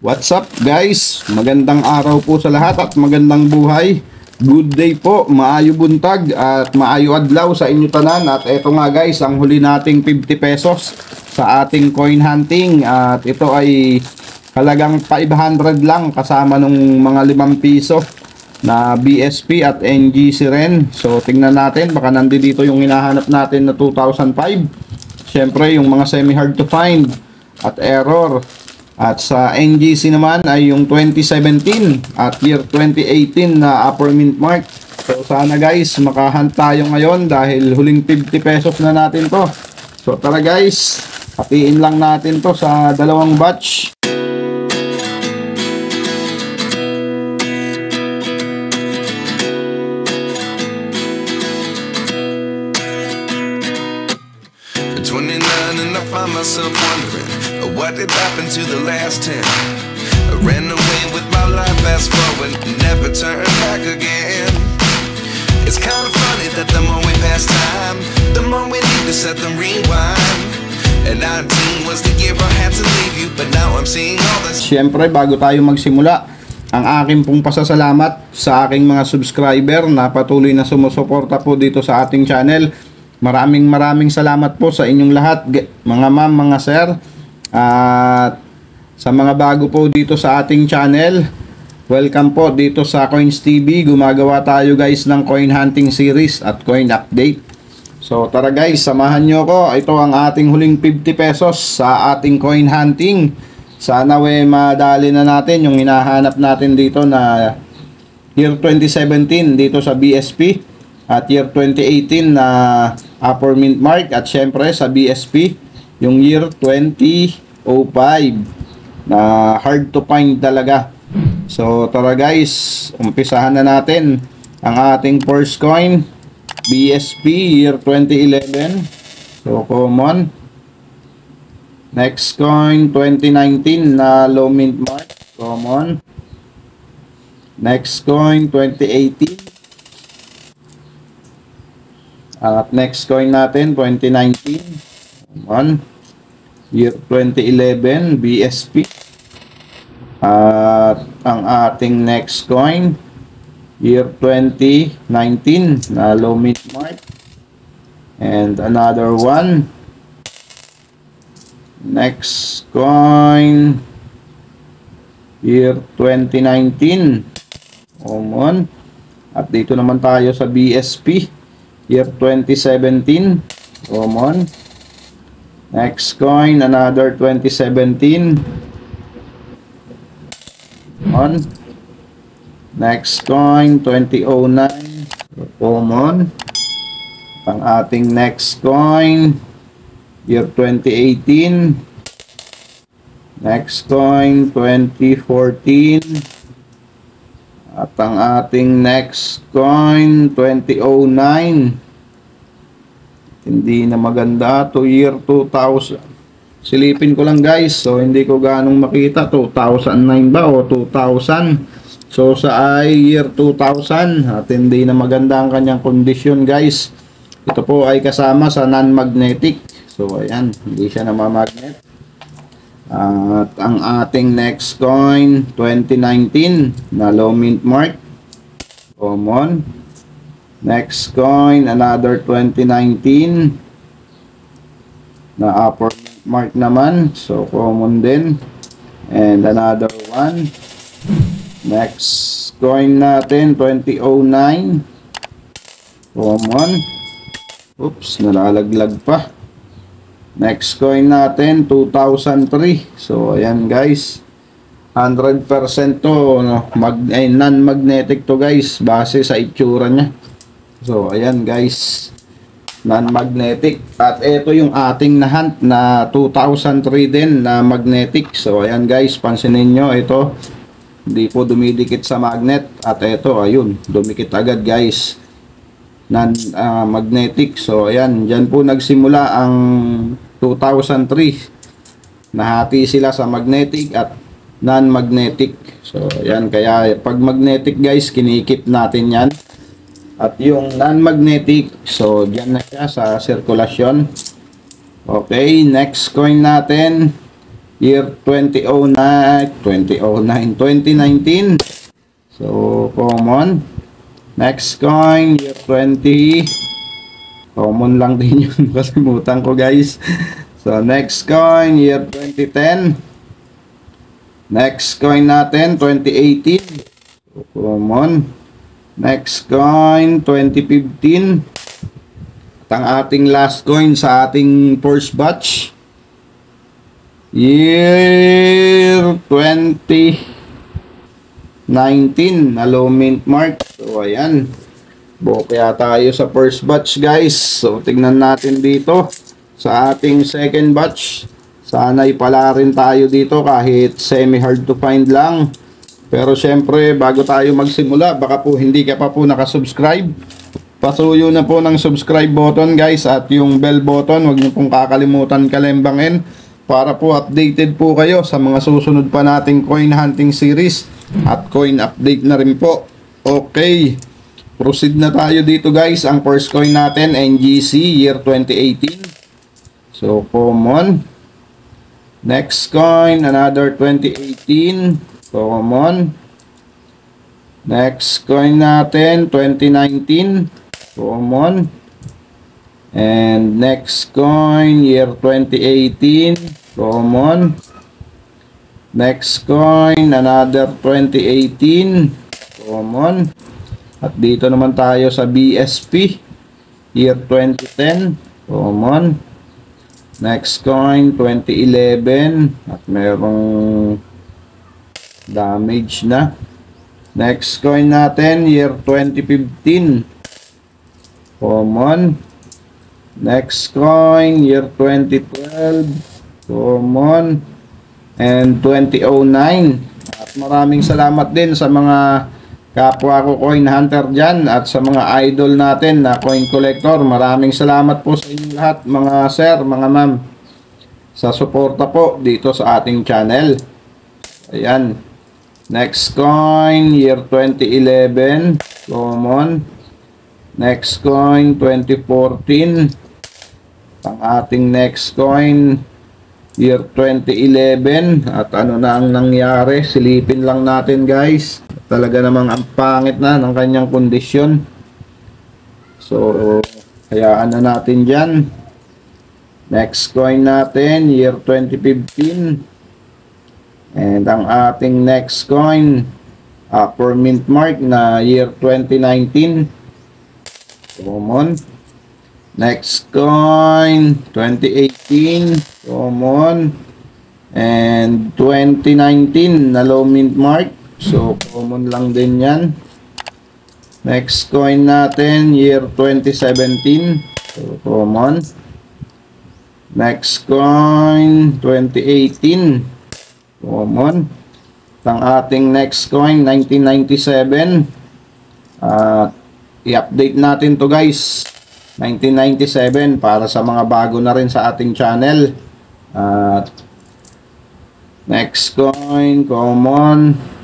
What's up guys? Magandang araw po sa lahat at magandang buhay. Good day po, maayo buntag at maayo adlaw sa inyo tanan. At eto nga guys, ang huli nating 50 pesos sa ating coin hunting. At ito ay halagang 500 lang kasama nung mga 5 piso na BSP at NGC rin. So tingnan natin, baka nandito yung hinahanap natin na 2005. Siyempre yung mga semi hard to find at error. At sa NGC naman ay yung 2017 at year 2018 na upper mint mark. So sana guys makahunt tayo ngayon dahil huling 50 pesos na natin to. So tara guys, hatiin lang natin to sa dalawang batch. At 29 and I find myself wondering what did happen to the last 10. I ran away with my life, fast forward, never turn back again. It's kind of funny that the more we pass time, the more we need to set the rewind. And 19 was the year I had to leave you, but now I'm seeing all this. Siyempre bago tayo magsimula, ang aking pong pasasalamat sa aking mga subscriber na patuloy na sumusuporta po dito sa ating channel. Maraming salamat po sa inyong lahat, mga ma'am, mga sir. At sa mga bago po dito sa ating channel, welcome po dito sa Coins TV. Gumagawa tayo guys ng coin hunting series at coin update. So tara guys, samahan nyo ko. Ito ang ating huling 50 pesos sa ating coin hunting. Sana madali na natin yung hinahanap natin dito na year 2017 dito sa BSP at year 2018 na upper mint mark, at syempre sa BSP yung year 2005 na hard to find talaga. So tara guys, umpisahan na natin ang ating first coin, BSP year 2011. So common. Next coin 2019 na low mint mark, common. Next coin 2018. At next coin natin 2019, common. Year 2011 BSP. At ang ating next coin year 2019 na low mint mark, and another one. Next coin year 2019, common. At dito naman tayo sa BSP year 2017, common. Next coin, another 2017, common. Next coin 2009, common. Ang ating next coin year 2018. Next coin 2014. At ang ating next coin 2009. Hindi na maganda to, year 2000. Silipin ko lang guys, so hindi ko ganong makita 2009 ba o 2000. So sa year 2000 at hindi na maganda ang kanyang kondisyon guys. Ito po ay kasama sa non-magnetic. So ayan, hindi siya namamagnet. At ang ating next coin 2019 na low mint mark, common. Next coin another 2019 na upper mint mark naman, so common din. And another one. Next coin natin 2009, common. Oops, nalalaglag pa. Next coin natin 2003. So ayan guys, 100% to no, non-magnetic to guys base sa itsura niya. So ayan guys, non-magnetic. At ito yung ating nahunt na 2003 din na magnetic. So ayan guys, pansinin nyo, ito hindi po dumidikit sa magnet. At ito ayun, dumikit agad guys, non-magnetic. So ayan, dyan po nagsimula ang 2003. Nahati sila sa magnetic at non-magnetic. So ayan, kaya pag magnetic guys, kinikip natin yan. At yung non-magnetic, so dyan na siya sa sirkulasyon. Okay, next coin natin year 2019. So, common. Next coin, year 20. Common lang din yun. Kalimutan ko, guys. So, next coin, year 2010. Next coin natin, 2018. So, common. Next coin, 2015. At ang ating last coin sa ating first batch, year 2019 na low mint mark. So, ayan. Kaya tayo sa first batch, guys. So, tignan natin dito sa ating second batch. Sana'y pala rin tayo dito kahit semi-hard to find lang. Pero syempre, bago tayo magsimula, baka po hindi ka pa po nakasubscribe. Pasuyo na po ng subscribe button, guys, at yung bell button. Huwag niyo pong kakalimutan kalembangin para po updated po kayo sa mga susunod pa nating coin hunting series at coin update na rin po. Okay, proceed na tayo dito, guys. Ang first coin natin, NGC, year 2018. So, common. Next coin, another 2018. Common. Next coin natin, 2019. Common. And next coin, year 2018. Common. Next coin, another 2018. Common. At dito naman tayo sa BSP, year 2010. Common. Next coin, 2011. At merong damage na. Next coin natin, year 2015. Common. Next coin, year 2012. Common. And 2009. At maraming salamat din sa mga kapwa ko coin hunter dyan at sa mga idol natin na coin collector. Maraming salamat po sa inyong lahat, mga sir, mga ma'am, sa suporta po dito sa ating channel. Ayan. Next coin, year 2011. Common. Next coin, 2014. Ang ating next coin, year 2011. At ano na ang nangyari? Silipin lang natin, guys. Talaga namang ang pangit na ng kanyang kondisyon. So, hayaan na natin dyan. Next coin natin, year 2015. And ang ating next coin, upper mint mark na year 2019. Common. Next coin, 2018. Common. And 2019 na low mint mark. So, common lang din yan. Next coin natin, year 2017. So, common. Next coin, 2018. Common. Ang ating next coin, 1997. I-update natin to, guys. 1997 para sa mga bago na rin sa ating channel. Next coin, common.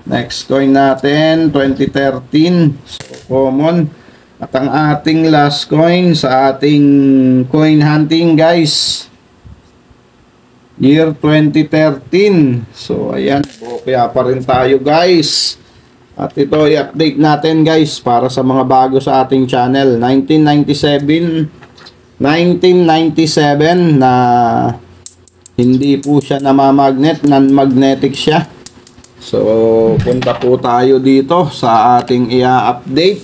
Next coin natin, 2013. So, common. At ang ating last coin sa ating coin hunting, guys, year 2013. So, ayan. Kaya pa rin tayo, guys. At ito, i-update natin, guys, para sa mga bago sa ating channel. 1997 na hindi po siya namamagnet, non-magnetic siya. So, punta po tayo dito sa ating i-update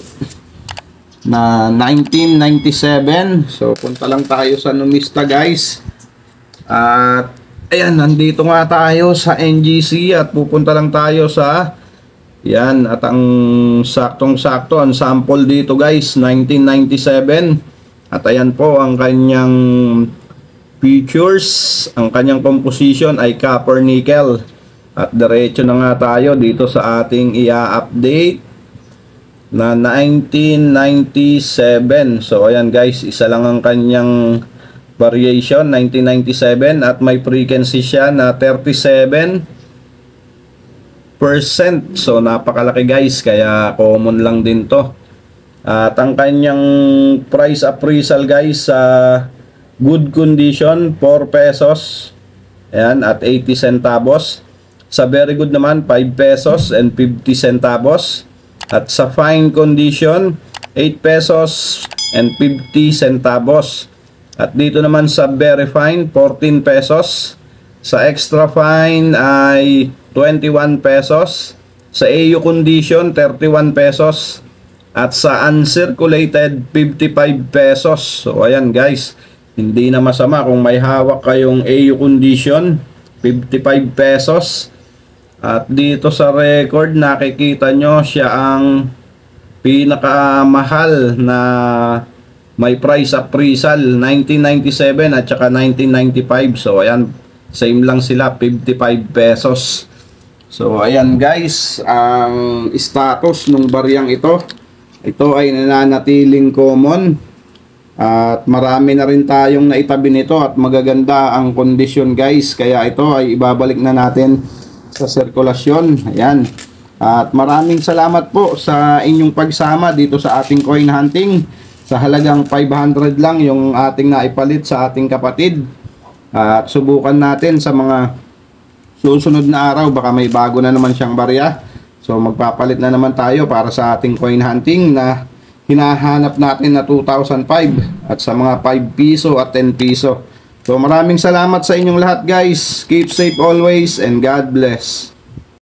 na 1997. So, punta lang tayo sa Numista, guys. At, ayan, nandito nga tayo sa NGC at pupunta lang tayo sa, yan, at ang saktong-sakto, ang sample dito, guys, 1997. At ayan po, ang kanyang features, ang kanyang composition ay copper nickel. At diretso na nga tayo dito sa ating i-update na 1997. So ayan, guys, isa lang ang kanyang variation, 1997, at may frequency siya na 37%. So napakalaki, guys, kaya common lang din to. At ang kanyang price appraisal, guys, sa good condition, 4 pesos. Ayan, at 80 centavos. Sa very good naman, 5 pesos and 50 centavos. At sa fine condition, 8 pesos and 50 centavos. At dito naman sa very fine, 14 pesos. Sa extra fine ay 21 pesos. Sa AU condition, 31 pesos. At sa uncirculated, 55 pesos. So ayan guys, hindi na masama kung may hawak kayong AU condition, 55 pesos. At dito sa record, nakikita nyo siya ang pinakamahal na may price appraisal, 1997 at saka 1995. So ayan, same lang sila, 55 pesos. So ayan guys, ang status ng bariyang ito. Ito ay nananatiling common. At marami na rin tayong naitabi nito at magaganda ang kondisyon guys. Kaya ito ay ibabalik na natin sa sirkulasyon. Ayan. At maraming salamat po sa inyong pagsama dito sa ating coin hunting. Sa halagang 500 lang yung ating naipalit sa ating kapatid. At subukan natin sa mga susunod na araw. Baka may bago na naman siyang barya. So magpapalit na naman tayo para sa ating coin hunting na hinahanap natin na 2,005 at sa mga 5 piso at 10 piso. So maraming salamat sa inyong lahat guys. Keep safe always and God bless.